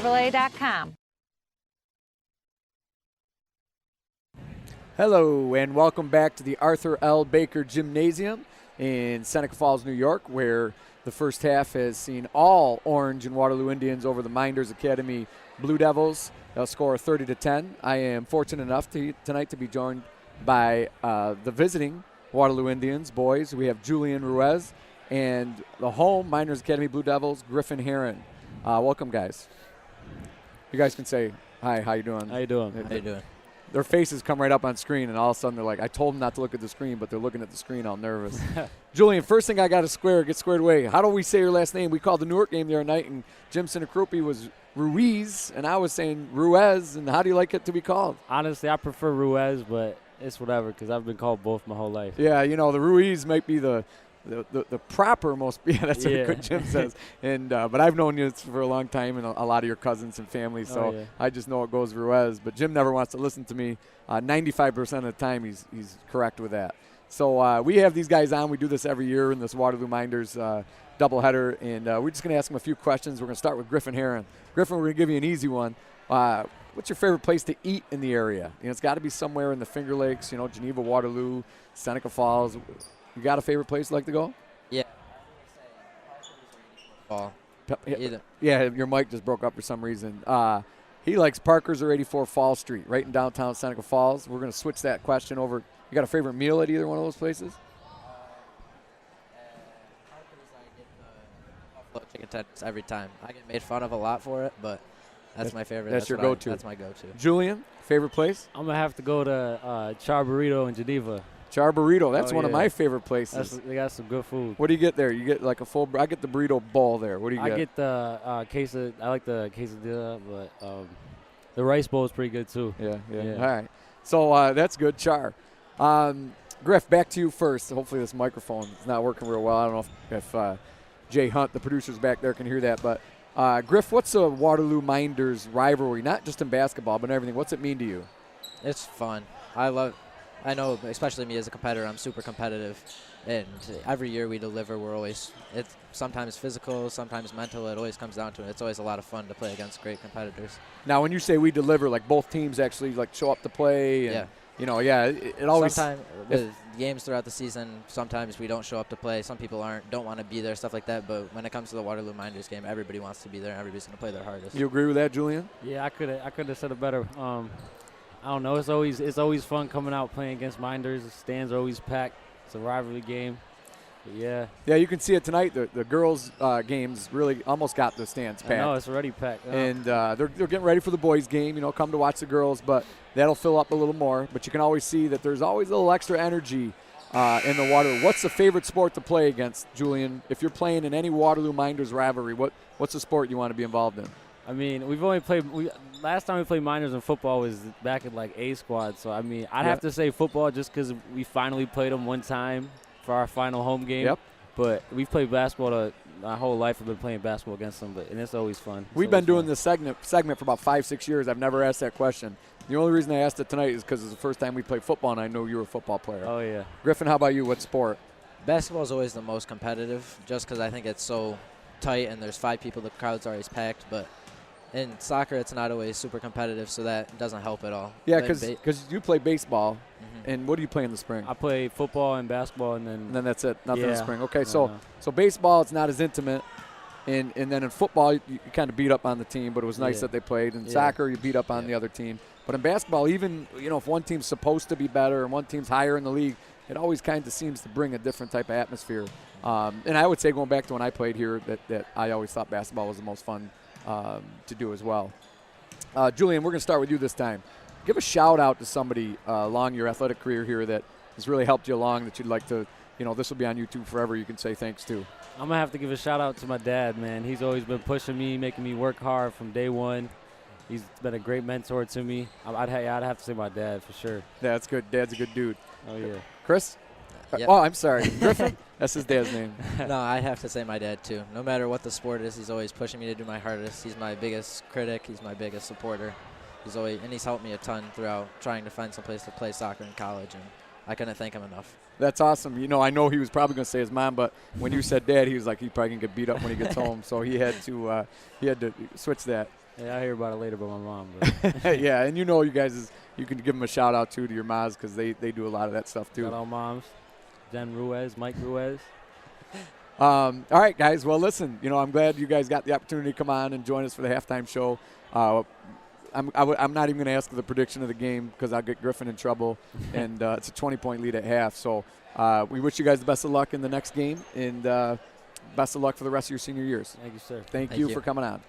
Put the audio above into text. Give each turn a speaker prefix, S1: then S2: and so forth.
S1: FL1.com.
S2: Hello and welcome back to the Arthur L. Baker Gymnasium in Seneca Falls, New York, where the first half has seen all Orange and Waterloo Indians over the Mynderse Academy Blue Devils. They'll score 30-10. I am fortunate enough tonight to be joined by the visiting Waterloo Indians boys. We have Julian Ruiz and the home Mynderse Academy Blue Devils, Griffin Herron. Welcome, guys. You guys can say hi. How you doing?
S3: How you doing?
S4: How you doing?
S2: Their faces come right up on screen, and all of a sudden they're like, I told them not to look at the screen, but they're looking at the screen all nervous. Julian, first thing I got to get squared away. How do we say your last name? We called the Newark game the other night, and Jim Sinacrupi was Ruiz, and I was saying Ruiz, and how do you like it to be called?
S3: Honestly, I prefer Ruiz, but it's whatever because I've been called both my whole life.
S2: Yeah, you know, the Ruiz might be the proper most, yeah, that's what Jim says. And but I've known you for a long time, and a lot of your cousins and family, so I just know it goes Ruiz. But Jim never wants to listen to me. 95% of the time, he's correct with that. So we have these guys on. We do this every year in this Waterloo Minders doubleheader, and we're just going to ask them a few questions. We're going to start with Griffin Herron. Griffin, we're going to give you an easy one. What's your favorite place to eat in the area? You know, it's got to be somewhere in the Finger Lakes. You know, Geneva, Waterloo, Seneca Falls. You got a favorite place you'd like to go?
S4: Yeah.
S2: Yeah, your mic just broke up for some reason. He likes Parker's or 84 Fall Street, right in downtown Seneca Falls. We're going to switch that question over. You got a favorite meal at either one of those places?
S4: Buffalo chicken tenders every time. I get made fun of a lot for it, but that's my favorite.
S2: That's your go-to.
S4: That's my go-to.
S2: Julian, favorite place?
S3: I'm going to have to go to Char Burrito in Geneva.
S2: Char Burrito, that's one of my favorite places.
S3: They got some good food.
S2: What do you get there? You get like a full. I get the burrito bowl there. What do you get?
S3: I get the quesadilla. I like the quesadilla, but the rice bowl is pretty good too.
S2: Yeah. All right. So that's good, Char. Griff, back to you first. Hopefully this microphone is not working real well. I don't know if Jay Hunt, the producer's back there, can hear that. But Griff, what's a Waterloo Minders rivalry? Not just in basketball, but everything. What's it mean to you?
S4: It's fun. I know, especially me as a competitor, I'm super competitive, and every year we deliver. It's sometimes physical, sometimes mental. It always comes down to it. It's always a lot of fun to play against great competitors.
S2: Now, when you say we deliver, like both teams actually like show up to play, and it always.
S4: Sometimes with games throughout the season, sometimes we don't show up to play. Some people don't want to be there, stuff like that. But when it comes to the Waterloo Minders game, everybody wants to be there. Everybody's going to play their hardest.
S2: You agree with that, Julian?
S3: Yeah, I could have said it better. I don't know. It's always fun coming out playing against Minders. The stands are always packed. It's a rivalry game. But yeah,
S2: you can see it tonight. The girls' games really almost got the stands packed.
S3: No, it's already packed.
S2: And they're getting ready for the boys' game. You know, come to watch the girls, but that'll fill up a little more. But you can always see that there's always a little extra energy in the Waterloo. What's the favorite sport to play against, Julian? If you're playing in any Waterloo Minders rivalry, what's the sport you want to be involved in?
S3: I mean, we've only played. Last time we played Minders in football was back at like A squad. So I mean, I'd have to say football just because we finally played them one time for our final home game.
S2: Yep.
S3: But we've played basketball my whole life. I've been playing basketball against them, and it's always fun.
S2: We've been doing this segment for about 5-6 years. I've never asked that question. The only reason I asked it tonight is because it's the first time we played football, and I know you were a football player.
S3: Oh yeah.
S2: Griffin, how about you? What sport?
S4: Basketball is always the most competitive, just because I think it's so tight and there's 5 people. The crowd's always packed, but. In soccer, it's not always super competitive, so that doesn't help at all.
S2: Yeah, because you play baseball, and what do you play in the spring?
S3: I play football and basketball, and then
S2: that's it. Nothing in the spring. Okay, so baseball, it's not as intimate, and then in football, you kind of beat up on the team, but it was nice that they played. In soccer, you beat up on the other team. But in basketball, even if one team's supposed to be better and one team's higher in the league, it always kind of seems to bring a different type of atmosphere. And I would say, going back to when I played here, that I always thought basketball was the most fun to do as well. Julian, we're going to start with you this time. Give a shout out to somebody along your athletic career here that has really helped you along, that you'd like to, this will be on YouTube forever, you can say thanks to.
S3: I'm going to have to give a shout out to my dad, man. He's always been pushing me, making me work hard from day one. He's been a great mentor to me. I'd have to say my dad for sure.
S2: Yeah, that's good. Dad's a good dude.
S3: Oh, yeah.
S2: Chris?
S4: Yep.
S2: Oh, I'm sorry. Griffin? That's his dad's name.
S4: No, I have to say my dad, too. No matter what the sport is, he's always pushing me to do my hardest. He's my biggest critic. He's my biggest supporter. He's helped me a ton throughout trying to find some place to play soccer in college, and I couldn't thank him enough.
S2: That's awesome. I know he was probably going to say his mom, but when you said dad, he was like, he probably going to get beat up when he gets home, so he had to switch that.
S3: Yeah, I'll hear about it later by my mom.
S2: Yeah, and you guys, you can give them a shout out too to your moms because they do a lot of that stuff too.
S3: Shout out moms. Jen Ruiz, Mike Ruiz.
S2: All right, guys. Well, listen, I'm glad you guys got the opportunity to come on and join us for the halftime show. I'm not even going to ask the prediction of the game because I'll get Griffin in trouble, and it's a 20-point lead at half. So we wish you guys the best of luck in the next game, and best of luck for the rest of your senior years.
S3: Thank you, sir.
S2: Thank you for coming on.